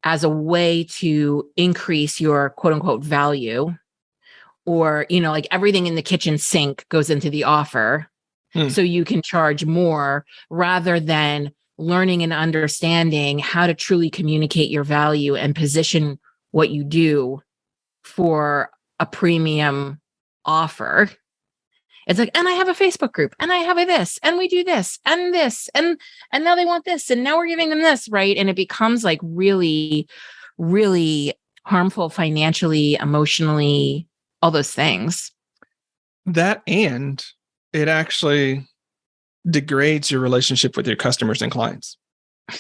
S1: as a way to increase your quote unquote value, or, like everything in the kitchen sink goes into the offer. So you can charge more, rather than learning and understanding how to truly communicate your value and position what you do for a premium offer. It's like, and I have a Facebook group, and I have a this, and we do this, and now they want this, and now we're giving them this, right? And it becomes like really, really harmful financially, emotionally, all those things.
S2: That, and it actually degrades your relationship with your customers and clients,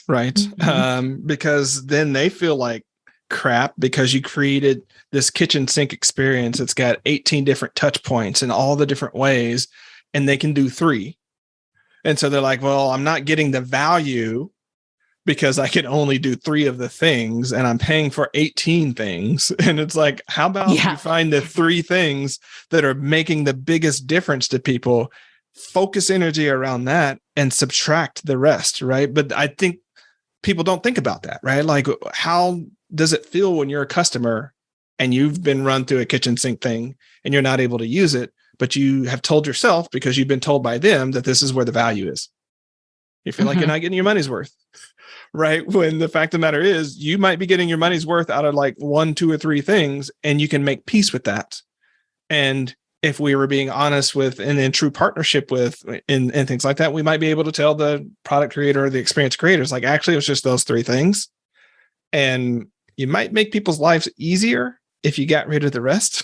S2: right?
S1: Mm-hmm.
S2: Because then they feel like crap because you created this kitchen sink experience. It's got 18 different touch points in all the different ways, and they can do 3. And so they're like, well, I'm not getting the value because I can only do 3 of the things, and I'm paying for 18 things. And it's like, how about you find the 3 things that are making the biggest difference to people, focus energy around that, and subtract the rest, right? But I think people don't think about that, right? Like, how does it feel when you're a customer and you've been run through a kitchen sink thing and you're not able to use it, but you have told yourself, because you've been told by them, that this is where the value is? You feel like you're not getting your money's worth, right? When the fact of the matter is, you might be getting your money's worth out of like 1, 2, or 3 things, and you can make peace with that. And if we were being honest with and in true partnership with and things like that, we might be able to tell the product creator or the experience creators, like, actually, it was just those 3 things. And you might make people's lives easier if you got rid of the rest,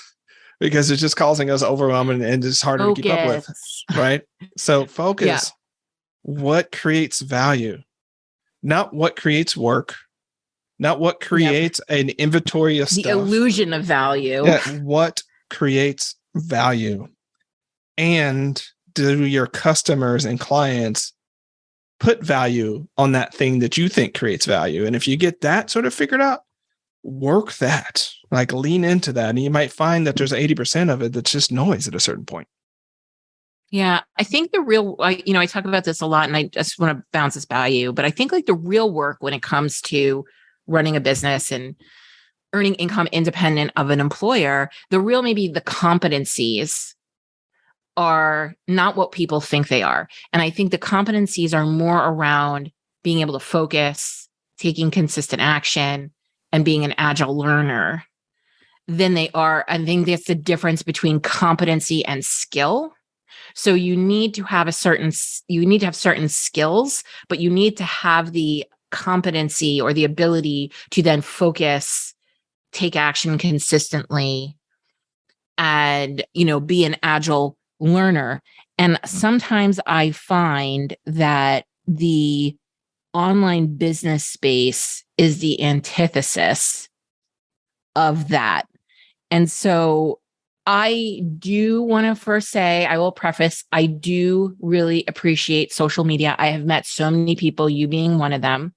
S2: because it's just causing us overwhelm and it's harder to keep up with, right? So focus. Yeah. What creates value, not what creates work, not what creates an inventory of stuff.
S1: The illusion of value.
S2: Yeah, what creates value? And do your customers and clients put value on that thing that you think creates value? And if you get that sort of figured out, work that, like, lean into that. And you might find that there's 80% of it that's just noise at a certain point.
S1: Yeah, I think the real, I talk about this a lot, and I just want to bounce this by you, but I think like the real work when it comes to running a business and earning income independent of an employer, maybe the competencies are not what people think they are. And I think the competencies are more around being able to focus, taking consistent action, and being an agile learner than they are. I think that's the difference between competency and skill. So you need to have certain skills, but you need to have the competency or the ability to then focus, take action consistently, and, be an agile learner. And sometimes I find that the online business space is the antithesis of that. And so I do want to first say, I will preface, I do really appreciate social media. I have met so many people, you being one of them,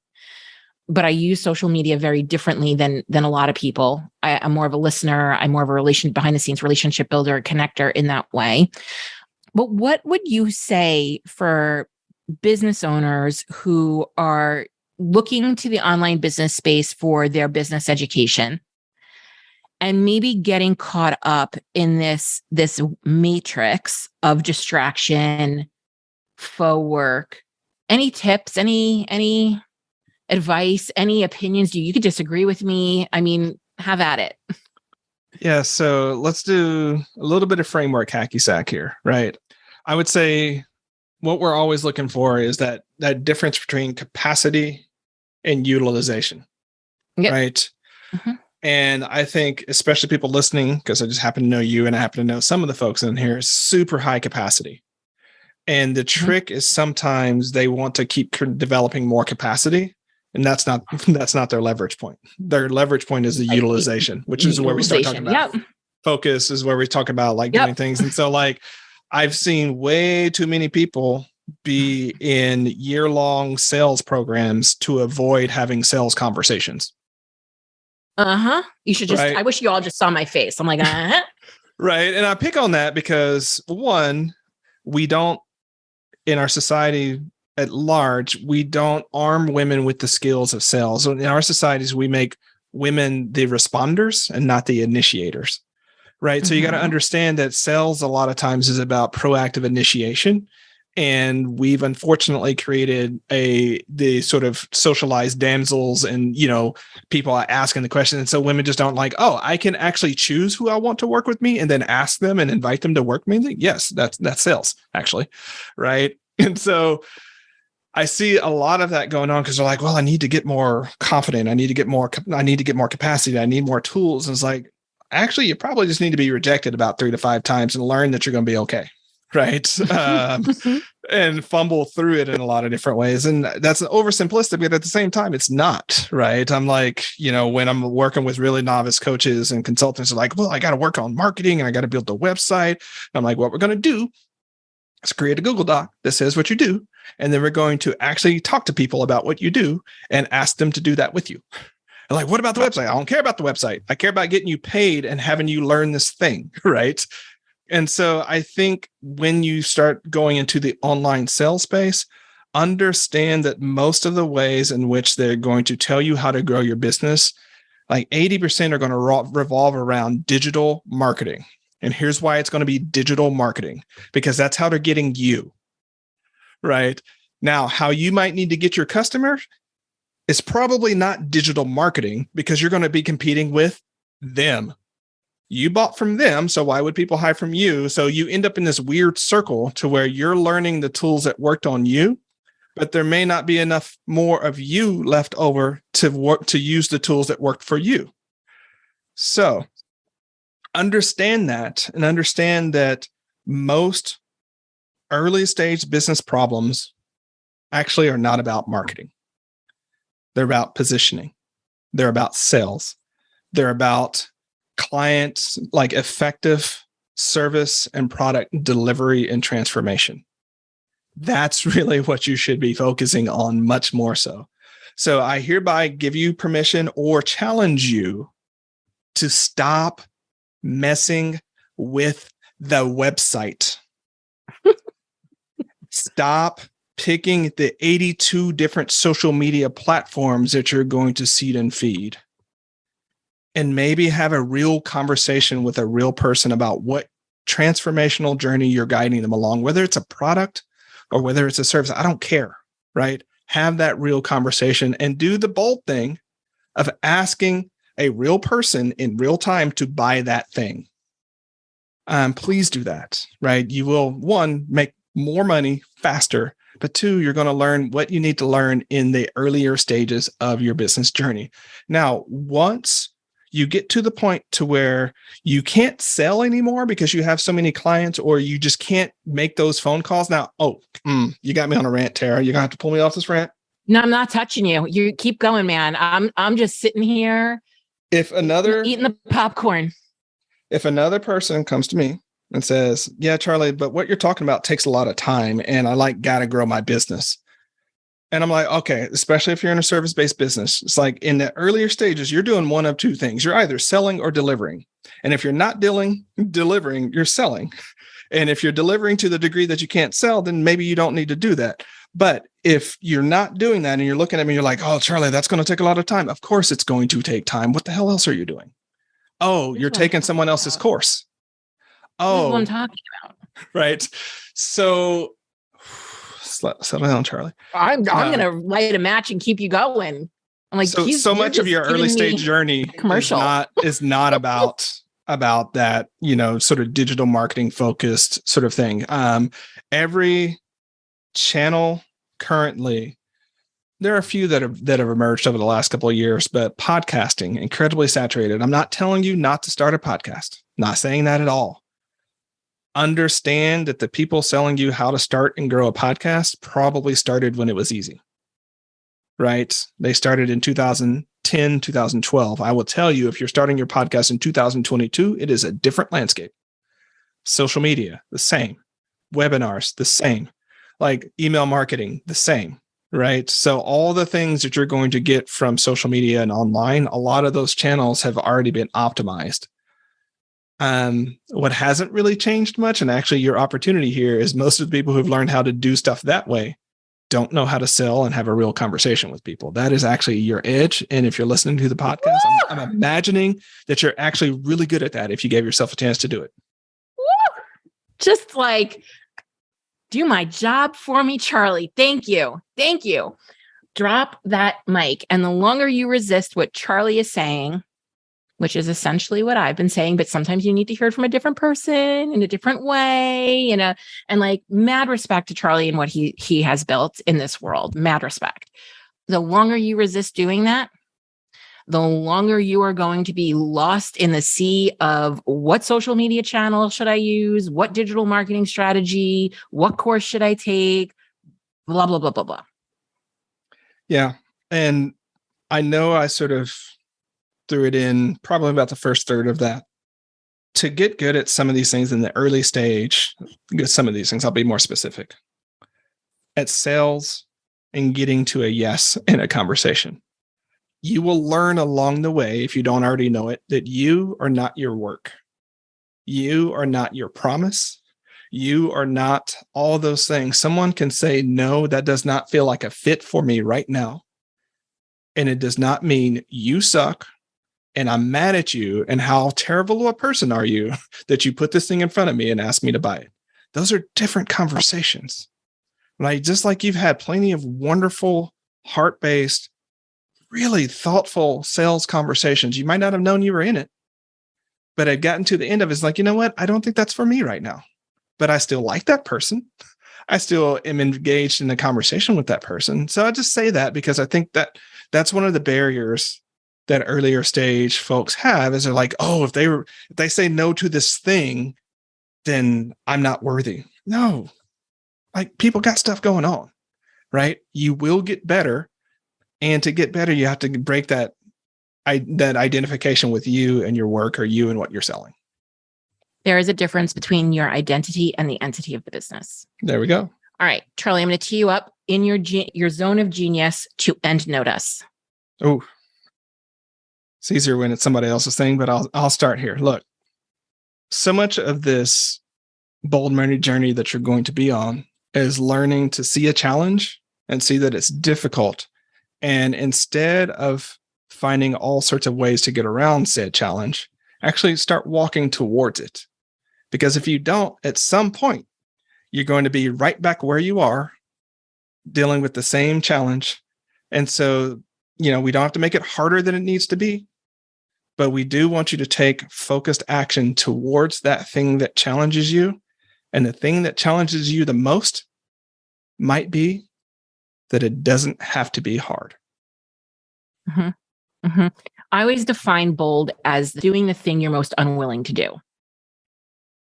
S1: but I use social media very differently than a lot of people. I'm more of a listener. I'm more of a behind the scenes relationship builder, connector in that way. But what would you say for business owners who are looking to the online business space for their business education, and maybe getting caught up in this matrix of distraction, faux work? Any tips, any advice, any opinions? You could disagree with me. I mean, have at it.
S2: Yeah. So let's do a little bit of framework hacky sack here, right? I would say what we're always looking for is that difference between capacity and utilization, right? Mm-hmm. And I think, especially people listening, because I just happen to know you and I happen to know some of the folks in here, is super high capacity. And the trick is sometimes they want to keep developing more capacity, and that's not their leverage point. Their leverage point is the utilization, which is where we start talking about focus, is where we talk about like doing things. And so like I've seen way too many people be in year-long sales programs to avoid having sales conversations.
S1: You should just, I wish you all just saw my face. I'm like,
S2: Right. And I pick on that because, one, we don't, in our society, at large, we don't arm women with the skills of sales. So in our societies, we make women the responders and not the initiators, right? So you got to understand that sales a lot of times is about proactive initiation. And we've unfortunately created the sort of socialized damsels and, people are asking the question. And so women just don't like, oh, I can actually choose who I want to work with me and then ask them and invite them to work with me. Yes, that's sales actually. Right. And so I see a lot of that going on because they're like, well, I need to get more confident. I need to get more capacity. I need more tools. And it's like, actually, you probably just need to be rejected about 3 to 5 times and learn that you're going to be okay. Right. And fumble through it in a lot of different ways. And that's oversimplistic, but at the same time, it's not. Right. I'm like, when I'm working with really novice coaches and consultants are like, well, I got to work on marketing and I got to build the website. And I'm like, what we're going to do is create a Google Doc that says what you do. And then we're going to actually talk to people about what you do and ask them to do that with you. And like, what about the website? I don't care about the website. I care about getting you paid and having you learn this thing. Right. And so I think when you start going into the online sales space, understand that most of the ways in which they're going to tell you how to grow your business, like 80% are going to revolve around digital marketing. And here's why it's going to be digital marketing, because that's how they're getting you. Right. Now, how you might need to get your customers is probably not digital marketing, because you're going to be competing with them. You bought from them, so why would people buy from you? So you end up in this weird circle to where you're learning the tools that worked on you, but there may not be enough more of you left over to use the tools that worked for you. So understand that, and understand that most early stage business problems actually are not about marketing. They're about positioning. They're about sales. They're about clients, like effective service and product delivery and transformation. That's really what you should be focusing on much more so. So I hereby give you permission or challenge you to stop messing with the website. Stop picking the 82 different social media platforms that you're going to seed and feed. And maybe have a real conversation with a real person about what transformational journey you're guiding them along, whether it's a product or whether it's a service. I don't care, right? Have that real conversation and do the bold thing of asking a real person in real time to buy that thing. Please do that, right? You will, 1, make more money faster, but 2, you're going to learn what you need to learn in the earlier stages of your business journey. Now, once you get to the point to where you can't sell anymore because you have so many clients, or you just can't make those phone calls. Now, you got me on a rant, Tara. You're going to have to pull me off this rant.
S1: No, I'm not touching you. You keep going, man. I'm just sitting here eating the popcorn.
S2: If another person comes to me and says, yeah, Charlie, but what you're talking about takes a lot of time and I got to grow my business. And I'm like, okay, especially if you're in a service-based business, it's like in the earlier stages, you're doing one of 2 things. You're either selling or delivering. And if you're not delivering, you're selling. And if you're delivering to the degree that you can't sell, then maybe you don't need to do that. But if you're not doing that and you're looking at me, you're like, oh, Charlie, that's going to take a lot of time. Of course it's going to take time. What the hell else are you doing? Oh, you're taking someone else's course. Oh,
S1: this is what I'm talking about.
S2: Right. So settle down, Charlie.
S1: I'm going to light a match and keep you going. I'm like,
S2: so much of your early stage journey is not about that, sort of digital marketing focused sort of thing. Every channel currently, there are a few that have emerged over the last couple of years, but podcasting, incredibly saturated. I'm not telling you not to start a podcast. Not saying that at all. Understand that the people selling you how to start and grow a podcast probably started when it was easy, right? They started in 2010, 2012. I will tell you, if you're starting your podcast in 2022, it is a different landscape. Social media, the same. Webinars, the same. Like email marketing, the same, right? So all the things that you're going to get from social media and online, a lot of those channels have already been optimized. What hasn't really changed much, and actually your opportunity here is most of the people who've learned how to do stuff that way don't know how to sell and have a real conversation with people. That is actually your edge. And if you're listening to the podcast, I'm imagining that you're actually really good at that if you gave yourself a chance to do it.
S1: Woo! Just like, do my job for me, Charlie. Thank you. Thank you. Drop that mic. And the longer you resist what Charlie is saying, which is essentially what I've been saying, but sometimes you need to hear it from a different person in a different way, and like mad respect to Charlie and what he has built in this world, mad respect. The longer you resist doing that, the longer you are going to be lost in the sea of what social media channel should I use, what digital marketing strategy, what course should I take, blah, blah, blah, blah, blah.
S2: Yeah. And I know I sort of threw it in probably about the first third of that. To get good at some of these things in the early stage, some of these things, I'll be more specific. At sales and getting to a yes in a conversation, you will learn along the way, if you don't already know it, that you are not your work. You are not your promise. You are not all those things. Someone can say, no, that does not feel like a fit for me right now. And it does not mean you suck and I'm mad at you, and how terrible a person are you that you put this thing in front of me and ask me to buy it. Those are different conversations, right? Just like you've had plenty of wonderful, heart-based, really thoughtful sales conversations. You might not have known you were in it, but I'd gotten to the end of it. It's like, you know what? I don't think that's for me right now, but I still like that person. I still am engaged in the conversation with that person. So I just say that because I think that that's one of the barriers that earlier stage folks have, is they're like, oh, if they say no to this thing, then I'm not worthy. No, like people got stuff going on, right? You will get better. And to get better, you have to break that identification with you and your work, or you and what you're selling.
S1: There is a difference between your identity and the entity of the business.
S2: There we go.
S1: All right, Charlie, I'm going to tee you up in your zone of genius to end note us.
S2: Oh, it's easier when it's somebody else's thing, but I'll start here. Look, so much of this bold money journey that you're going to be on is learning to see a challenge and see that it's difficult. And instead of finding all sorts of ways to get around said challenge, actually start walking towards it. Because if you don't, at some point, you're going to be right back where you are, dealing with the same challenge. And so, we don't have to make it harder than it needs to be, but we do want you to take focused action towards that thing that challenges you. And the thing that challenges you the most might be that it doesn't have to be hard.
S1: Mm-hmm. Mm-hmm. I always define bold as doing the thing you're most unwilling to do.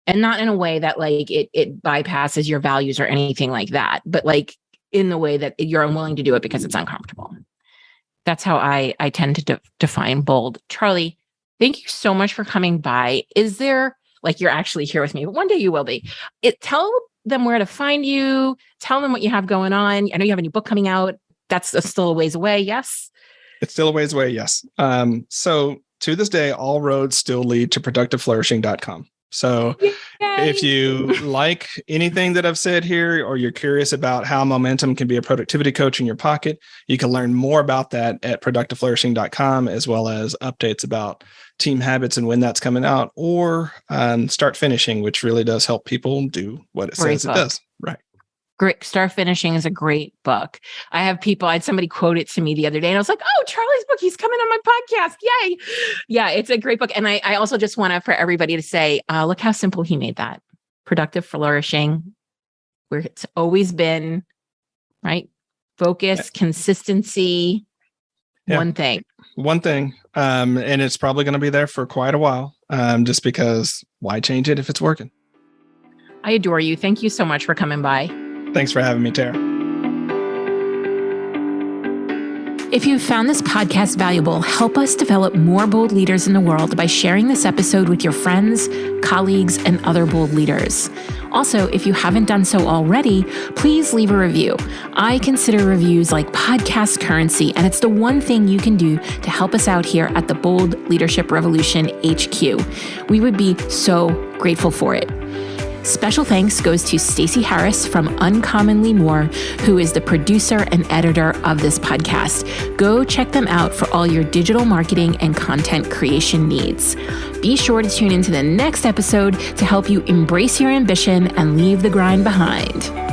S1: And not in a way that like it bypasses your values or anything like that, but like in the way that you're unwilling to do it because it's uncomfortable. That's how I tend to define bold. Charlie, thank you so much for coming by. Is there, like, you're actually here with me, but one day you will be. Tell them where to find you. Tell them what you have going on. I know you have a new book coming out. That's still a ways away. Yes.
S2: It's still a ways away. Yes. So to this day, all roads still lead to productiveflourishing.com. So if you like anything that I've said here, or you're curious about how momentum can be a productivity coach in your pocket, you can learn more about that at productiveflourishing.com, as well as updates about Team Habits and when that's coming out, or Start Finishing, which really does help people do what it says it does. Right.
S1: Great. Start Finishing is a great book. I had somebody quote it to me the other day, and I was like, oh, Charlie's book, he's coming on my podcast. Yay. Yeah, it's a great book. And I also just want for everybody to say, look how simple he made that. Productive Flourishing, where it's always been, right? Focus, consistency, one thing.
S2: One thing. And it's probably going to be there for quite a while, just because why change it if it's working?
S1: I adore you. Thank you so much for coming by.
S2: Thanks for having me, Tara.
S1: If you found this podcast valuable, help us develop more bold leaders in the world by sharing this episode with your friends, colleagues, and other bold leaders. Also, if you haven't done so already, please leave a review. I consider reviews like podcast currency, and it's the one thing you can do to help us out here at the Bold Leadership Revolution HQ. We would be so grateful for it. Special thanks goes to Stacey Harris from Uncommonly More, who is the producer and editor of this podcast. Go check them out for all your digital marketing and content creation needs. Be sure to tune into the next episode to help you embrace your ambition and leave the grind behind.